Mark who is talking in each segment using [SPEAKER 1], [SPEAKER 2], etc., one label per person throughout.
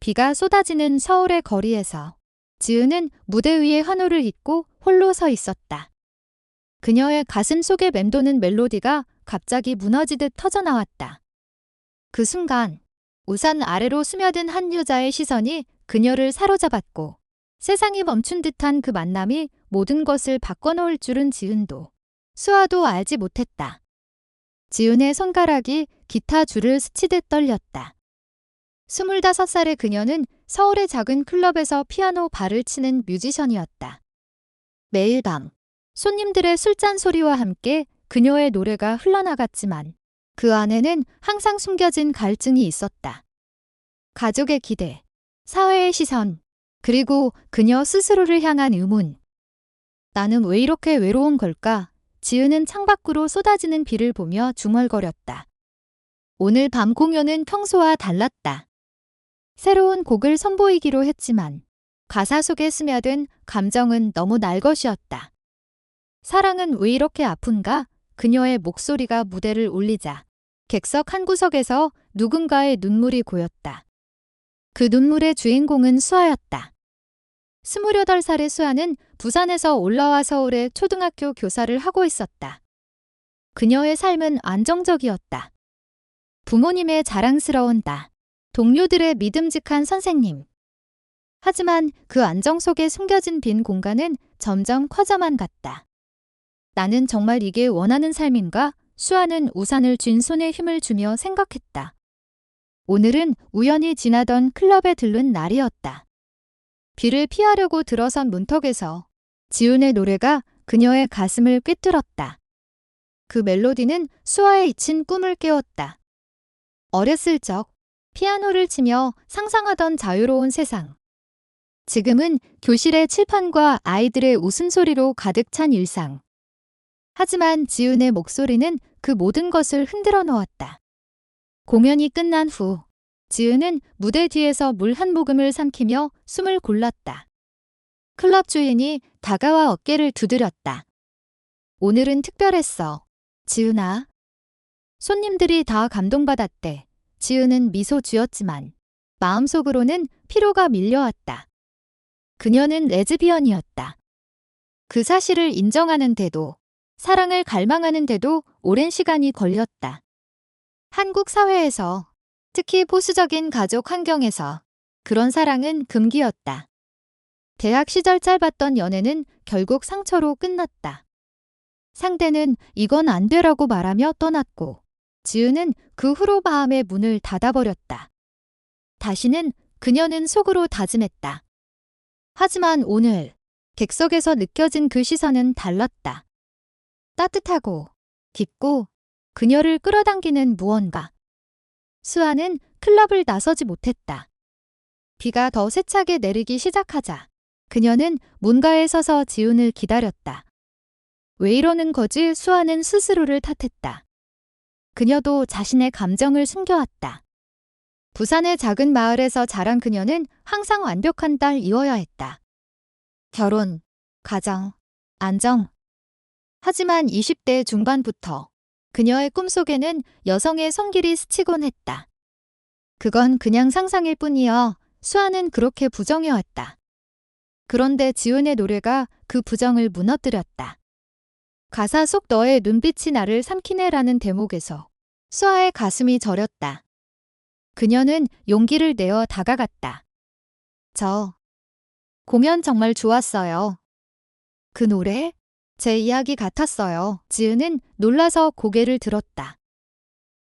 [SPEAKER 1] 비가 쏟아지는 서울의 거리에서 지은은 무대 위에 한호를 잇고 홀로 서 있었다. 그녀의 가슴 속에 맴도는 멜로디가 갑자기 무너지듯 터져나왔다. 그 순간 우산 아래로 스며든 한 여자의 시선이 그녀를 사로잡았고 세상이 멈춘 듯한 그 만남이 모든 것을 바꿔놓을 줄은 지은도 수아도 알지 못했다. 지은의 손가락이 기타 줄을 스치듯 떨렸다. 25살의 그녀는 서울의 작은 클럽에서 피아노 발을 치는 뮤지션이었다. 매일 밤 손님들의 술잔 소리와 함께 그녀의 노래가 흘러나갔지만 그 안에는 항상 숨겨진 갈증이 있었다. 가족의 기대, 사회의 시선, 그리고 그녀 스스로를 향한 의문. 나는 왜 이렇게 외로운 걸까? 지은은 창밖으로 쏟아지는 비를 보며 중얼거렸다. 오늘 밤 공연은 평소와 달랐다. 새로운 곡을 선보이기로 했지만 가사 속에 스며든 감정은 너무 날 것이었다. 사랑은 왜 이렇게 아픈가? 그녀의 목소리가 무대를 울리자 객석 한 구석에서 누군가의 눈물이 고였다. 그 눈물의 주인공은 수아였다. 28살의 수아는 부산에서 올라와 서울의 초등학교 교사를 하고 있었다. 그녀의 삶은 안정적이었다. 부모님의 자랑스러운 나, 동료들의 믿음직한 선생님. 하지만 그 안정 속에 숨겨진 빈 공간은 점점 커져만 갔다. 나는 정말 이게 원하는 삶인가? 수아는 우산을 쥔 손에 힘을 주며 생각했다. 오늘은 우연히 지나던 클럽에 들른 날이었다. 비를 피하려고 들어선 문턱에서 지훈의 노래가 그녀의 가슴을 꿰뚫었다. 그 멜로디는 수아의 잊힌 꿈을 깨웠다. 어렸을 적 피아노를 치며 상상하던 자유로운 세상. 지금은 교실의 칠판과 아이들의 웃음소리로 가득 찬 일상. 하지만 지훈의 목소리는 그 모든 것을 흔들어 놓았다. 공연이 끝난 후 지은은 무대 뒤에서 물 한 모금을 삼키며 숨을 골랐다. 클럽 주인이 다가와 어깨를 두드렸다. 오늘은 특별했어. 지은아. 손님들이 다 감동받았대. 지은은 미소 지었지만 마음속으로는 피로가 밀려왔다. 그녀는 레즈비언이었다. 그 사실을 인정하는데도 사랑을 갈망하는데도 오랜 시간이 걸렸다. 한국 사회에서 특히 보수적인 가족 환경에서 그런 사랑은 금기였다. 대학 시절 짧았던 연애는 결국 상처로 끝났다. 상대는 이건 안 되라고 말하며 떠났고 지은은 그 후로 마음의 문을 닫아버렸다. 다시는 그녀는 속으로 다짐했다. 하지만 오늘 객석에서 느껴진 그 시선은 달랐다. 따뜻하고 깊고 그녀를 끌어당기는 무언가. 수아는 클럽을 나서지 못했다. 비가 더 세차게 내리기 시작하자 그녀는 문가에 서서 지훈을 기다렸다. 왜 이러는 거지? 수아는 스스로를 탓했다. 그녀도 자신의 감정을 숨겨왔다. 부산의 작은 마을에서 자란 그녀는 항상 완벽한 딸이어야 했다. 결혼, 가정, 안정. 하지만 20대 중반부터 그녀의 꿈속에는 여성의 손길이 스치곤 했다. 그건 그냥 상상일 뿐이여. 수아는 그렇게 부정해왔다. 그런데 지훈의 노래가 그 부정을 무너뜨렸다. 가사 속 너의 눈빛이 나를 삼키네라는 대목에서 수아의 가슴이 저렸다. 그녀는 용기를 내어 다가갔다. 저 공연 정말 좋았어요. 그 노래? 제 이야기 같았어요. 지은은 놀라서 고개를 들었다.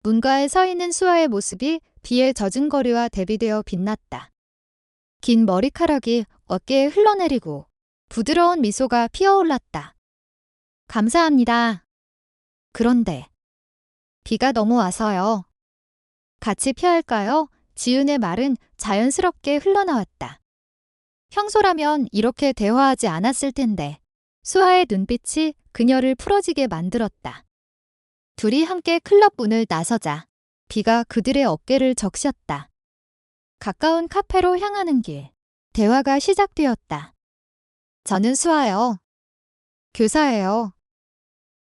[SPEAKER 1] 문가에 서 있는 수아의 모습이 비에 젖은 거리와 대비되어 빛났다. 긴 머리카락이 어깨에 흘러내리고 부드러운 미소가 피어올랐다. 감사합니다. 그런데 비가 너무 와서요. 같이 피할까요? 지은의 말은 자연스럽게 흘러나왔다. 평소라면 이렇게 대화하지 않았을 텐데 수아의 눈빛이 그녀를 풀어지게 만들었다. 둘이 함께 클럽 문을 나서자 비가 그들의 어깨를 적셨다. 가까운 카페로 향하는 길, 대화가 시작되었다. 저는 수아요. 교사예요.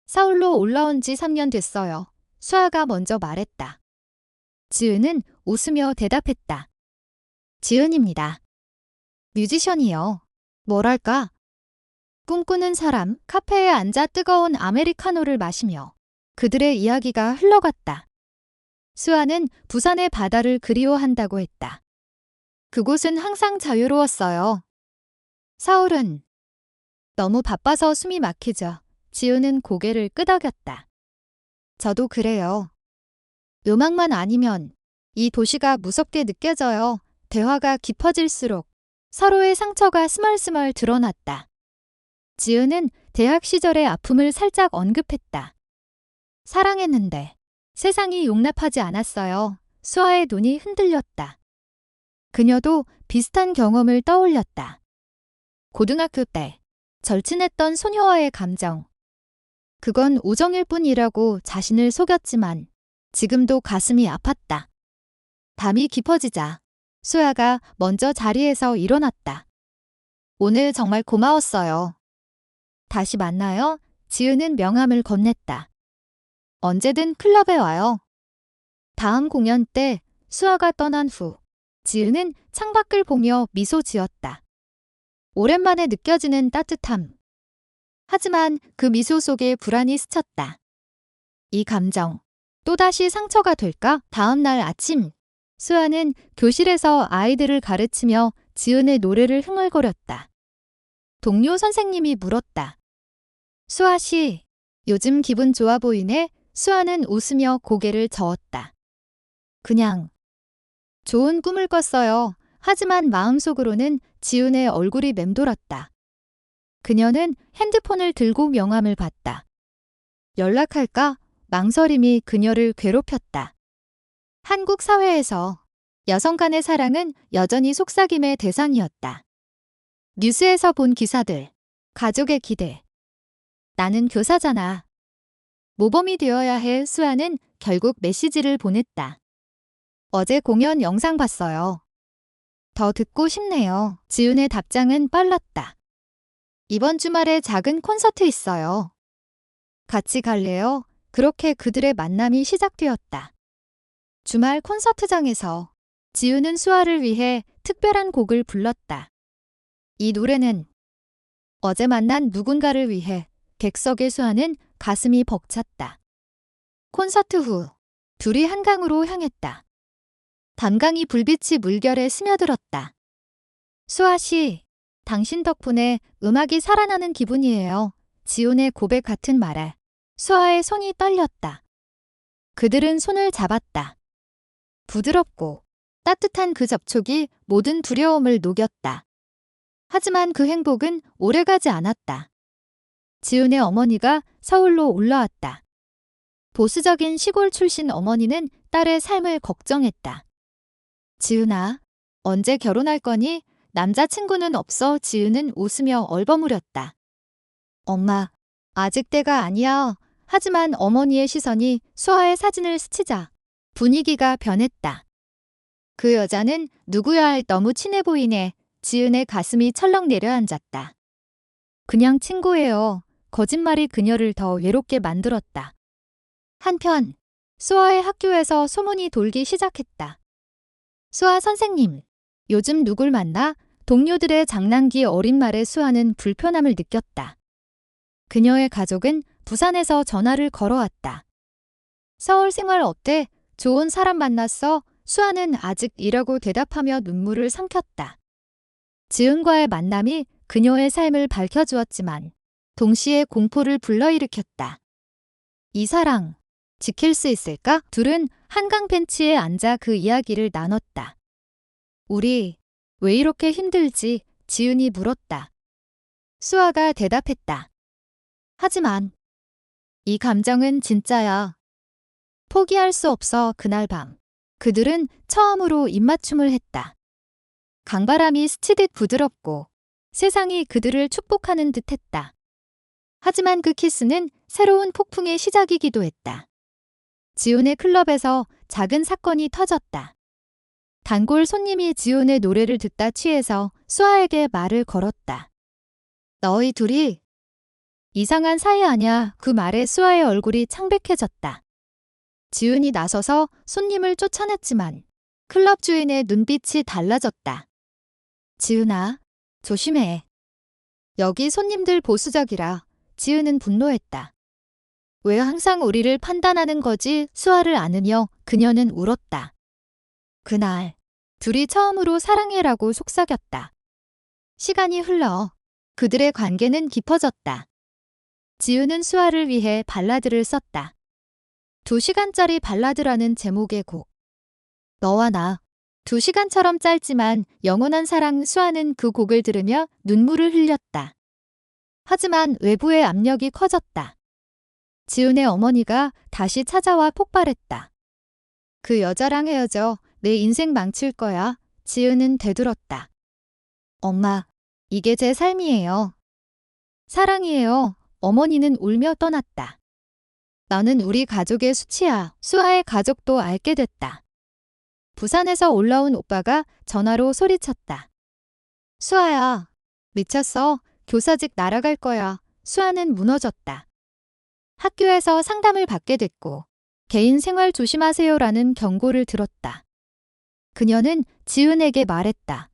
[SPEAKER 1] 서울로 올라온 지 3년 됐어요. 수아가 먼저 말했다. 지은은 웃으며 대답했다. 지은입니다. 뮤지션이요. 뭐랄까? 꿈꾸는 사람, 카페에 앉아 뜨거운 아메리카노를 마시며 그들의 이야기가 흘러갔다. 수아는 부산의 바다를 그리워한다고 했다. 그곳은 항상 자유로웠어요. 서울은 너무 바빠서 숨이 막히죠. 지우는 고개를 끄덕였다. 저도 그래요. 음악만 아니면 이 도시가 무섭게 느껴져요. 대화가 깊어질수록 서로의 상처가 스멀스멀 드러났다. 지은은 대학 시절의 아픔을 살짝 언급했다. 사랑했는데 세상이 용납하지 않았어요. 수아의 눈이 흔들렸다. 그녀도 비슷한 경험을 떠올렸다. 고등학교 때 절친했던 소녀와의 감정. 그건 우정일 뿐이라고 자신을 속였지만 지금도 가슴이 아팠다. 밤이 깊어지자 수아가 먼저 자리에서 일어났다. 오늘 정말 고마웠어요. 다시 만나요? 지은은 명함을 건넸다. 언제든 클럽에 와요. 다음 공연 때 수아가 떠난 후 지은은 창밖을 보며 미소 지었다. 오랜만에 느껴지는 따뜻함. 하지만 그 미소 속에 불안이 스쳤다. 이 감정, 또다시 상처가 될까? 다음 날 아침, 수아는 교실에서 아이들을 가르치며 지은의 노래를 흥얼거렸다. 동료 선생님이 물었다. 수아 씨, 요즘 기분 좋아 보이네? 수아는 웃으며 고개를 저었다. 그냥 좋은 꿈을 꿨어요. 하지만 마음속으로는 지은의 얼굴이 맴돌았다. 그녀는 핸드폰을 들고 명함을 봤다. 연락할까? 망설임이 그녀를 괴롭혔다. 한국 사회에서 여성 간의 사랑은 여전히 속삭임의 대상이었다. 뉴스에서 본 기사들, 가족의 기대. 나는 교사잖아. 모범이 되어야 해. 수아는 결국 메시지를 보냈다. 어제 공연 영상 봤어요. 더 듣고 싶네요. 지은의 답장은 빨랐다. 이번 주말에 작은 콘서트 있어요. 같이 갈래요? 그렇게 그들의 만남이 시작되었다. 주말 콘서트장에서 지은은 수아를 위해 특별한 곡을 불렀다. 이 노래는 어제 만난 누군가를 위해. 객석의 수아는 가슴이 벅찼다. 콘서트 후 둘이 한강으로 향했다. 단강이 불빛이 물결에 스며들었다. 수아 씨, 당신 덕분에 음악이 살아나는 기분이에요. 지훈의 고백 같은 말에 수아의 손이 떨렸다. 그들은 손을 잡았다. 부드럽고 따뜻한 그 접촉이 모든 두려움을 녹였다. 하지만 그 행복은 오래가지 않았다. 지훈의 어머니가 서울로 올라왔다. 보수적인 시골 출신 어머니는 딸의 삶을 걱정했다. 지훈아, 언제 결혼할 거니? 남자친구는 없어. 지훈은 웃으며 얼버무렸다. 엄마, 아직 때가 아니야. 하지만 어머니의 시선이 수아의 사진을 스치자 분위기가 변했다. 그 여자는 누구야? 너무 친해 보이네. 지은의 가슴이 철렁 내려앉았다. 그냥 친구예요. 거짓말이 그녀를 더 외롭게 만들었다. 한편 수아의 학교에서 소문이 돌기 시작했다. 수아 선생님, 요즘 누굴 만나? 동료들의 장난기 어린 말에 수아는 불편함을 느꼈다. 그녀의 가족은 부산에서 전화를 걸어왔다. 서울 생활 어때? 좋은 사람 만났어? 수아는 아직 이라고 대답하며 눈물을 삼켰다. 지은과의 만남이 그녀의 삶을 밝혀주었지만 동시에 공포를 불러일으켰다. 이 사랑, 지킬 수 있을까? 둘은 한강 벤치에 앉아 그 이야기를 나눴다. 우리 왜 이렇게 힘들지? 지은이 물었다. 수아가 대답했다. 하지만 이 감정은 진짜야. 포기할 수 없어. 그날 밤 그들은 처음으로 입맞춤을 했다. 강바람이 스치듯 부드럽고 세상이 그들을 축복하는 듯했다. 하지만 그 키스는 새로운 폭풍의 시작이기도 했다. 지훈의 클럽에서 작은 사건이 터졌다. 단골 손님이 지훈의 노래를 듣다 취해서 수아에게 말을 걸었다. 너희 둘이 이상한 사이 아냐? 그 말에 수아의 얼굴이 창백해졌다. 지훈이 나서서 손님을 쫓아냈지만 클럽 주인의 눈빛이 달라졌다. 지은아, 조심해. 여기 손님들 보수적이라. 지은은 분노했다. 왜 항상 우리를 판단하는 거지? 수아를 안으며 그녀는 울었다. 그날 둘이 처음으로 사랑해라고 속삭였다. 시간이 흘러 그들의 관계는 깊어졌다. 지은은 수아를 위해 발라드를 썼다. 2시간짜리 발라드라는 제목의 곡. 너와 나. 2시간처럼 짧지만 영원한 사랑. 수아는 그 곡을 들으며 눈물을 흘렸다. 하지만 외부의 압력이 커졌다. 지은의 어머니가 다시 찾아와 폭발했다. 그 여자랑 헤어져. 내 인생 망칠 거야. 지은은 되들었다. 엄마, 이게 제 삶이에요. 사랑이에요. 어머니는 울며 떠났다. 나는 우리 가족의 수치야. 수아의 가족도 알게 됐다. 부산에서 올라온 오빠가 전화로 소리쳤다. 수아야, 미쳤어. 교사직 날아갈 거야. 수아는 무너졌다. 학교에서 상담을 받게 됐고 개인 생활 조심하세요라는 경고를 들었다. 그녀는 지은에게 말했다.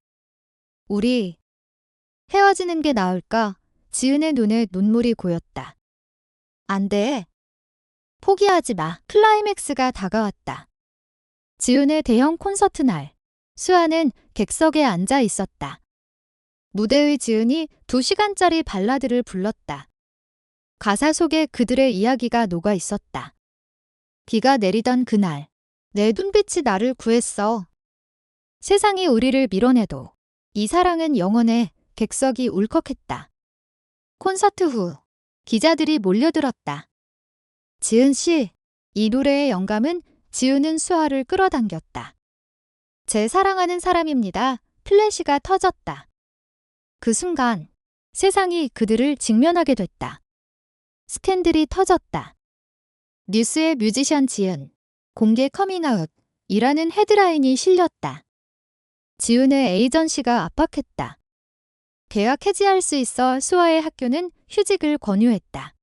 [SPEAKER 1] 우리 헤어지는 게 나을까? 지은의 눈에 눈물이 고였다. 안 돼. 포기하지 마. 클라이맥스가 다가왔다. 지은의 대형 콘서트 날. 수아는 객석에 앉아 있었다. 무대의 지은이 2시간짜리 발라드를 불렀다. 가사 속에 그들의 이야기가 녹아 있었다. 비가 내리던 그날, 내 눈빛이 나를 구했어. 세상이 우리를 밀어내도 이 사랑은 영원해. 객석이 울컥했다. 콘서트 후 기자들이 몰려들었다. 지은 씨, 이 노래의 영감은. 지은은 수아를 끌어당겼다. 제 사랑하는 사람입니다. 플래시가 터졌다. 그 순간 세상이 그들을 직면하게 됐다. 스캔들이 터졌다. 뉴스의 뮤지션 지은, 공개 커밍아웃이라는 헤드라인이 실렸다. 지은의 에이전시가 압박했다. 계약 해지할 수 있어. 수아의 학교는 휴직을 권유했다.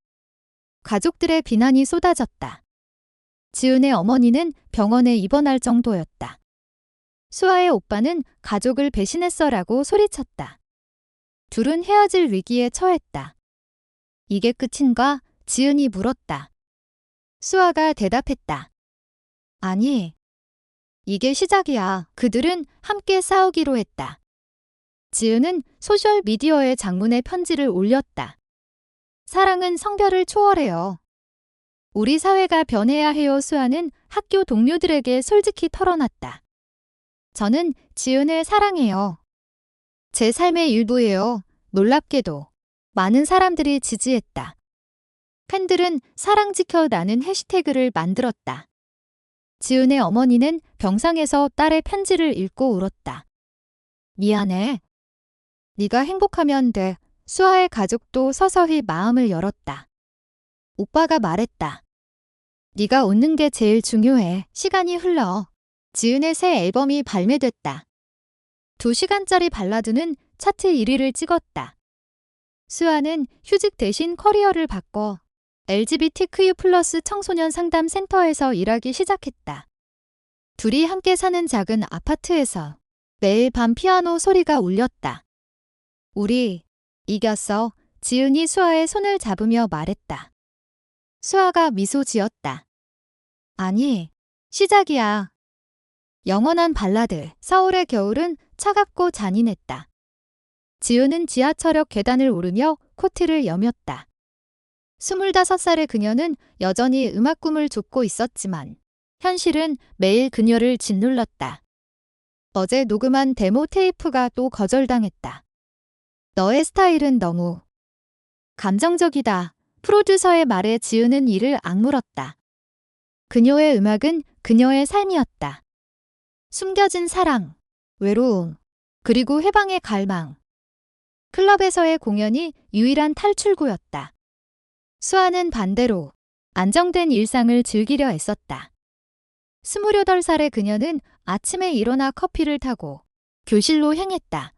[SPEAKER 1] 가족들의 비난이 쏟아졌다. 지은의 어머니는 병원에 입원할 정도였다. 수아의 오빠는 가족을 배신했어라고 소리쳤다. 둘은 헤어질 위기에 처했다. 이게 끝인가? 지은이 물었다. 수아가 대답했다. 아니, 이게 시작이야. 그들은 함께 싸우기로 했다. 지은은 소셜미디어에 장문의 편지를 올렸다. 사랑은 성별을 초월해요. 우리 사회가 변해야 해요. 수아는 학교 동료들에게 솔직히 털어놨다. 저는 지은을 사랑해요. 제 삶의 일부예요. 놀랍게도 많은 사람들이 지지했다. 팬들은 사랑 지켜라는 해시태그를 만들었다. 지은의 어머니는 병상에서 딸의 편지를 읽고 울었다. 미안해. 네가 행복하면 돼. 수아의 가족도 서서히 마음을 열었다. 오빠가 말했다. 네가 웃는 게 제일 중요해. 시간이 흘러. 지은의 새 앨범이 발매됐다. 2시간짜리 발라드는 차트 1위를 찍었다. 수아는 휴직 대신 커리어를 바꿔 LGBTQ+ 청소년 상담 센터에서 일하기 시작했다. 둘이 함께 사는 작은 아파트에서 매일 밤 피아노 소리가 울렸다. 우리 이겼어. 지은이 수아의 손을 잡으며 말했다. 수아가 미소 지었다. 아니, 시작이야. 영원한 발라드. 서울의 겨울은 차갑고 잔인했다. 지은은 지하철역 계단을 오르며 코트를 여몄다. 25살의 그녀는 여전히 음악 꿈을 쫓고 있었지만 현실은 매일 그녀를 짓눌렀다. 어제 녹음한 데모 테이프가 또 거절당했다. 너의 스타일은 너무 감정적이다. 프로듀서의 말에 지은은 이를 악물었다. 그녀의 음악은 그녀의 삶이었다. 숨겨진 사랑, 외로움, 그리고 해방의 갈망. 클럽에서의 공연이 유일한 탈출구였다. 수아는 반대로 안정된 일상을 즐기려 애썼다. 28살의 그녀는 아침에 일어나 커피를 타고 교실로 향했다.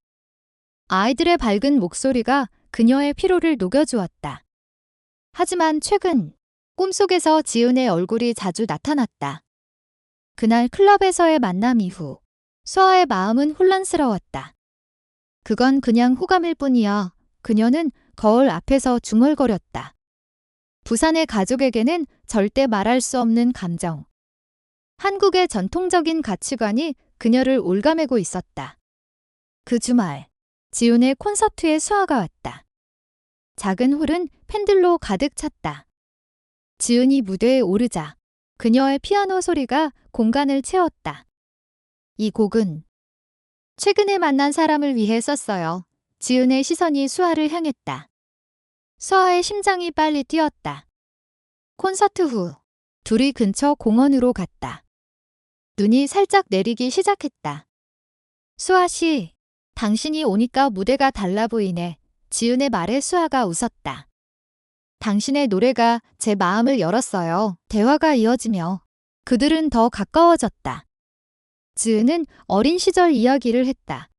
[SPEAKER 1] 아이들의 밝은 목소리가 그녀의 피로를 녹여주었다. 하지만 최근 꿈속에서 지은의 얼굴이 자주 나타났다. 그날 클럽에서의 만남 이후 수아의 마음은 혼란스러웠다. 그건 그냥 호감일 뿐이야. 그녀는 거울 앞에서 중얼거렸다. 부산의 가족에게는 절대 말할 수 없는 감정. 한국의 전통적인 가치관이 그녀를 올가매고 있었다. 그 주말, 지훈의 콘서트에 수아가 왔다. 작은 홀은 팬들로 가득 찼다. 지훈이 무대에 오르자 그녀의 피아노 소리가 공간을 채웠다. 이 곡은 최근에 만난 사람을 위해 썼어요. 지훈의 시선이 수아를 향했다. 수아의 심장이 빨리 뛰었다. 콘서트 후 둘이 근처 공원으로 갔다. 눈이 살짝 내리기 시작했다. 수아 씨, 당신이 오니까 무대가 달라 보이네. 지훈의 말에 수아가 웃었다. 당신의 노래가 제 마음을 열었어요. 대화가 이어지며 그들은 더 가까워졌다. 지은은 어린 시절 이야기를 했다.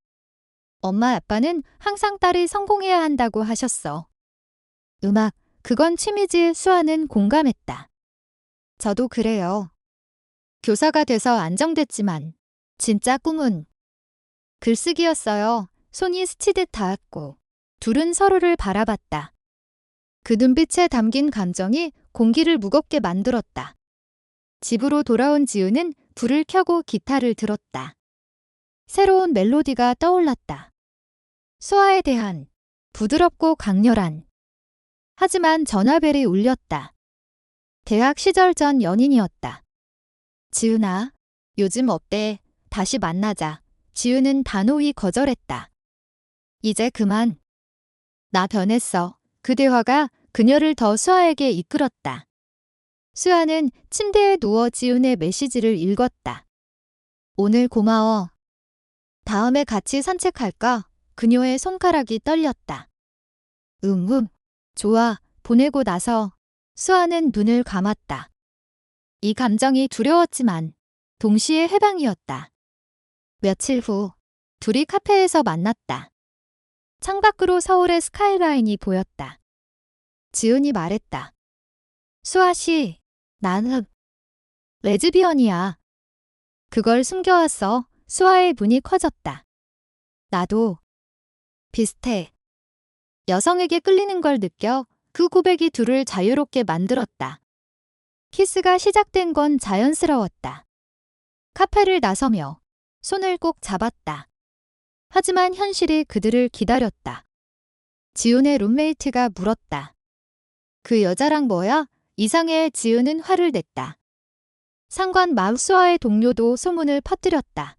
[SPEAKER 1] 엄마 아빠는 항상 딸이 성공해야 한다고 하셨어. 음악, 그건 취미지. 수아는 공감했다. 저도 그래요. 교사가 돼서 안정됐지만 진짜 꿈은 글쓰기였어요. 손이 스치듯 닿았고 둘은 서로를 바라봤다. 그 눈빛에 담긴 감정이 공기를 무겁게 만들었다. 집으로 돌아온 지우는 불을 켜고 기타를 들었다. 새로운 멜로디가 떠올랐다. 수아에 대한 부드럽고 강렬한. 하지만 전화벨이 울렸다. 대학 시절 전 연인이었다. 지훈아, 요즘 어때? 다시 만나자. 지훈은 단호히 거절했다. 이제 그만. 나 변했어. 그 대화가 그녀를 더 수아에게 이끌었다. 수아는 침대에 누워 지훈의 메시지를 읽었다. 오늘 고마워. 다음에 같이 산책할까? 그녀의 손가락이 떨렸다. 좋아. 보내고 나서 수아는 눈을 감았다. 이 감정이 두려웠지만 동시에 해방이었다. 며칠 후 둘이 카페에서 만났다. 창밖으로 서울의 스카이라인이 보였다. 지훈이 말했다. 수아 씨, 나는 레즈비언이야. 그걸 숨겨왔어. 수아의 눈이 커졌다. 나도 비슷해. 여성에게 끌리는 걸 느껴 그 고백이 둘을 자유롭게 만들었다. 키스가 시작된 건 자연스러웠다. 카페를 나서며 손을 꼭 잡았다. 하지만 현실이 그들을 기다렸다. 지훈의 룸메이트가 물었다. 그 여자랑 뭐야? 이상해. 지훈은 화를 냈다. 상관 수아의 동료도 소문을 퍼뜨렸다.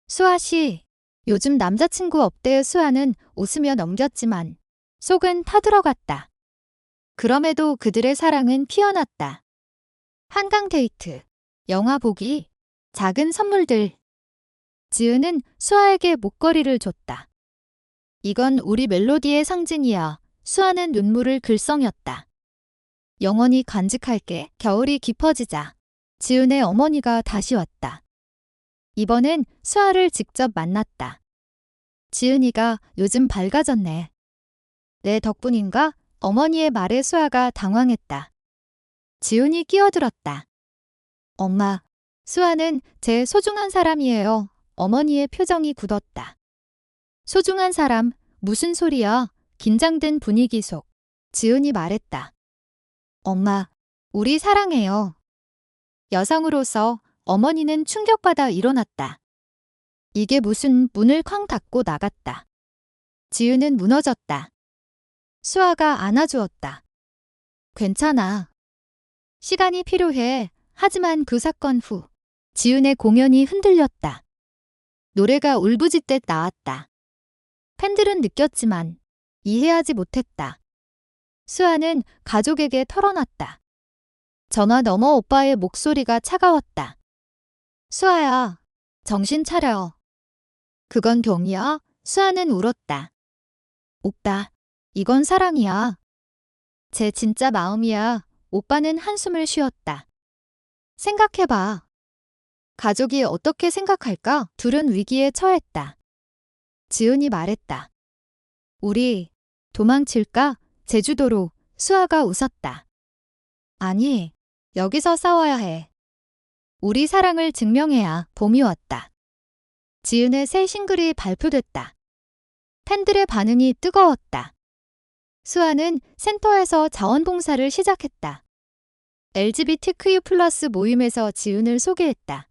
[SPEAKER 1] 수아 씨, 요즘 남자친구 없대요. 수아는 웃으며 넘겼지만 속은 타들어갔다. 그럼에도 그들의 사랑은 피어났다. 한강 데이트, 영화 보기, 작은 선물들. 지은은 수아에게 목걸이를 줬다. 이건 우리 멜로디의 상징이야. 수아는 눈물을 글썽였다. 영원히 간직할게. 겨울이 깊어지자 지은의 어머니가 다시 왔다. 이번엔 수아를 직접 만났다. 지은이가 요즘 밝아졌네. 내 덕분인가? 어머니의 말에 수아가 당황했다. 지훈이 끼어들었다. 엄마, 수아는 제 소중한 사람이에요. 어머니의 표정이 굳었다. 소중한 사람, 무슨 소리야? 긴장된 분위기 속 지훈이 말했다. 엄마, 우리 사랑해요. 여성으로서 어머니는 충격받아 일어났다. 이게 무슨. 문을 쾅 닫고 나갔다. 지훈은 무너졌다. 수아가 안아주었다. 괜찮아. 시간이 필요해. 하지만 그 사건 후 지훈의 공연이 흔들렸다. 노래가 울부짖듯 나왔다. 팬들은 느꼈지만 이해하지 못했다. 수아는 가족에게 털어놨다. 전화 너머 오빠의 목소리가 차가웠다. 수아야, 정신 차려. 그건 경이야? 수아는 울었다. 오빠, 이건 사랑이야. 제 진짜 마음이야. 오빠는 한숨을 쉬었다. 생각해봐. 가족이 어떻게 생각할까? 둘은 위기에 처했다. 지훈이 말했다. 우리 도망칠까? 제주도로. 수아가 웃었다. 아니, 여기서 싸워야 해. 우리 사랑을 증명해야. 봄이 왔다. 지은의 새 싱글이 발표됐다. 팬들의 반응이 뜨거웠다. 수아는 센터에서 자원봉사를 시작했다. LGBTQ+ 모임에서 지은을 소개했다.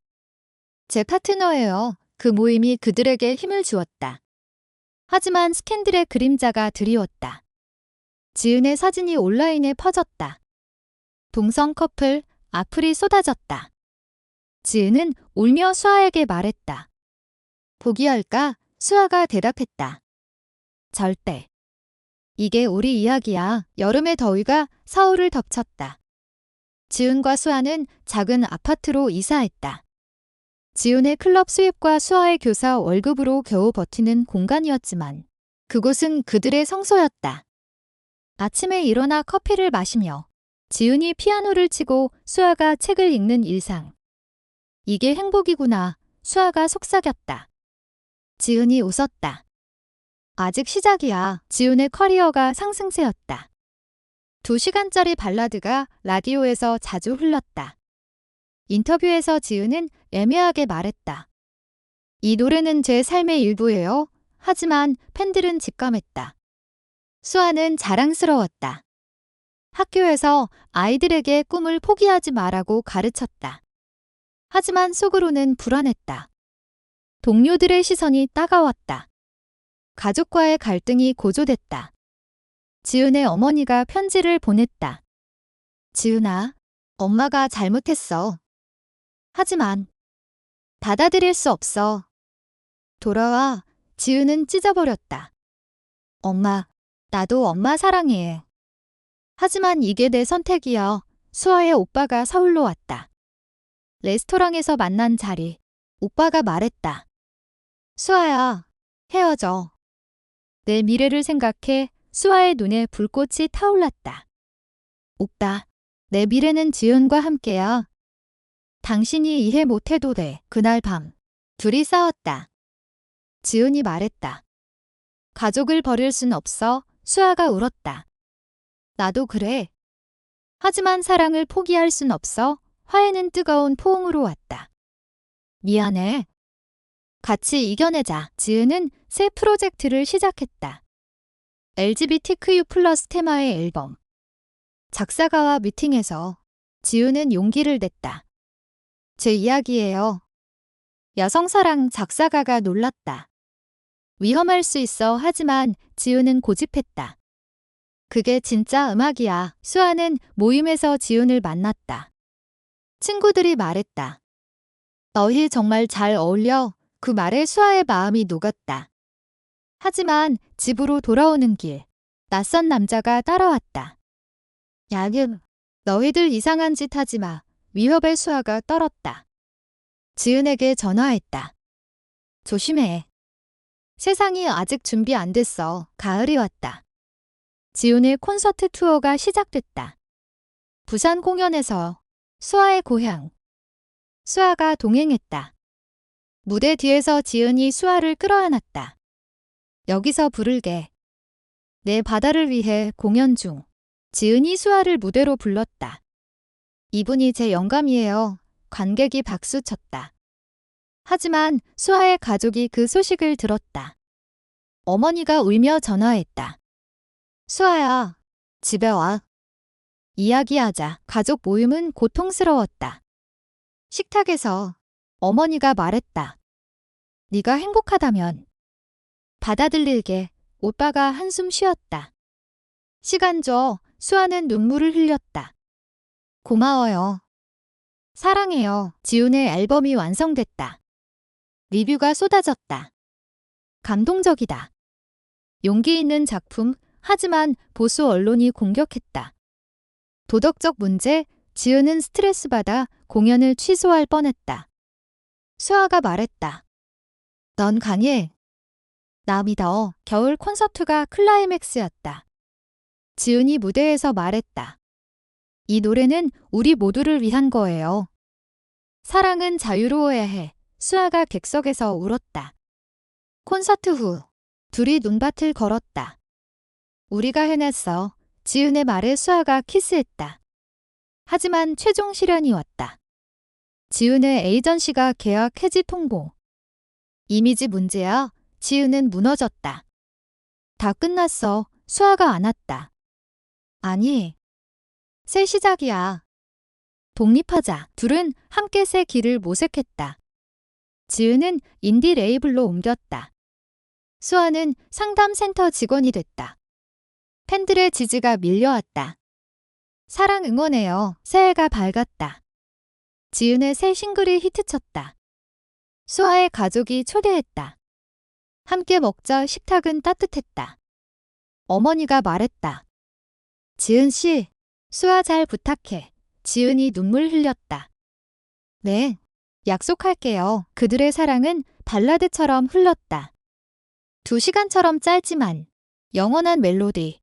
[SPEAKER 1] 제 파트너예요. 그 모임이 그들에게 힘을 주었다. 하지만 스캔들의 그림자가 드리웠다. 지은의 사진이 온라인에 퍼졌다. 동성 커플, 악플이 쏟아졌다. 지은은 울며 수아에게 말했다. 포기할까? 수아가 대답했다. 절대. 이게 우리 이야기야. 여름의 더위가 서울을 덮쳤다. 지은과 수아는 작은 아파트로 이사했다. 지은의 클럽 수입과 수아의 교사 월급으로 겨우 버티는 공간이었지만 그곳은 그들의 성소였다. 아침에 일어나 커피를 마시며 지은이 피아노를 치고 수아가 책을 읽는 일상. 이게 행복이구나. 수아가 속삭였다. 지은이 웃었다. 아직 시작이야. 지은의 커리어가 상승세였다. 2시간짜리 발라드가 라디오에서 자주 흘렀다. 인터뷰에서 지은은 애매하게 말했다. 이 노래는 제 삶의 일부예요. 하지만 팬들은 직감했다. 수아는 자랑스러웠다. 학교에서 아이들에게 꿈을 포기하지 말라고 가르쳤다. 하지만 속으로는 불안했다. 동료들의 시선이 따가웠다. 가족과의 갈등이 고조됐다. 지은의 어머니가 편지를 보냈다. 지은아, 엄마가 잘못했어. 하지만 받아들일 수 없어. 돌아와. 지은은 찢어버렸다. 엄마, 나도 엄마 사랑해. 하지만 이게 내 선택이야. 수아의 오빠가 서울로 왔다. 레스토랑에서 만난 자리. 오빠가 말했다. 수아야, 헤어져. 내 미래를 생각해. 수아의 눈에 불꽃이 타올랐다. 오빠, 내 미래는 지은과 함께야. 당신이 이해 못해도 돼. 그날 밤, 둘이 싸웠다. 지은이 말했다. 가족을 버릴 순 없어. 수아가 울었다. 나도 그래. 하지만 사랑을 포기할 순 없어. 화해는 뜨거운 포옹으로 왔다. 미안해. 같이 이겨내자. 지은은 새 프로젝트를 시작했다. LGBTQ+ 테마의 앨범. 작사가와 미팅에서 지은은 용기를 냈다. 제 이야기예요. 여성사랑 작사가가 놀랐다. 위험할 수 있어. 하지만 지은은 고집했다. 그게 진짜 음악이야. 수아는 모임에서 지은을 만났다. 친구들이 말했다. 너희 정말 잘 어울려. 그 말에 수아의 마음이 녹았다. 하지만 집으로 돌아오는 길, 낯선 남자가 따라왔다. 야금, 너희들 이상한 짓 하지 마. 위협의 수아가 떨었다. 지은에게 전화했다. 조심해. 세상이 아직 준비 안 됐어. 가을이 왔다. 지은의 콘서트 투어가 시작됐다. 부산 공연에서 수아의 고향. 수아가 동행했다. 무대 뒤에서 지은이 수아를 끌어안았다. 여기서 부를게. 내 바다를 위해 공연 중. 지은이 수아를 무대로 불렀다. 이분이 제 영감이에요. 관객이 박수쳤다. 하지만 수아의 가족이 그 소식을 들었다. 어머니가 울며 전화했다. 수아야, 집에 와. 이야기하자. 가족 모임은 고통스러웠다. 식탁에서 어머니가 말했다. 네가 행복하다면 받아들일게. 오빠가 한숨 쉬었다. 시간 줘. 수아는 눈물을 흘렸다. 고마워요. 사랑해요. 지훈의 앨범이 완성됐다. 리뷰가 쏟아졌다. 감동적이다. 용기 있는 작품. 하지만 보수 언론이 공격했다. 도덕적 문제. 지은은 스트레스받아 공연을 취소할 뻔했다. 수아가 말했다. 넌 강해. 나 믿어. 겨울 콘서트가 클라이맥스였다. 지은이 무대에서 말했다. 이 노래는 우리 모두를 위한 거예요. 사랑은 자유로워야 해. 수아가 객석에서 울었다. 콘서트 후 둘이 눈밭을 걸었다. 우리가 해냈어. 지은의 말에 수아가 키스했다. 하지만 최종 시련이 왔다. 지은의 에이전시가 계약 해지 통보. 이미지 문제야. 지은은 무너졌다. 다 끝났어. 수아가 안 왔다. 아니, 새 시작이야. 독립하자. 둘은 함께 새 길을 모색했다. 지은은 인디 레이블로 옮겼다. 수아는 상담센터 직원이 됐다. 팬들의 지지가 밀려왔다. 사랑 응원해요. 새해가 밝았다. 지은의 새 싱글이 히트쳤다. 수아의 가족이 초대했다. 함께 먹자. 식탁은 따뜻했다. 어머니가 말했다. 지은 씨, 수아 잘 부탁해. 지은이 눈물 흘렸다. 네, 약속할게요. 그들의 사랑은 발라드처럼 흘렀다. 2시간처럼 짧지만 영원한 멜로디.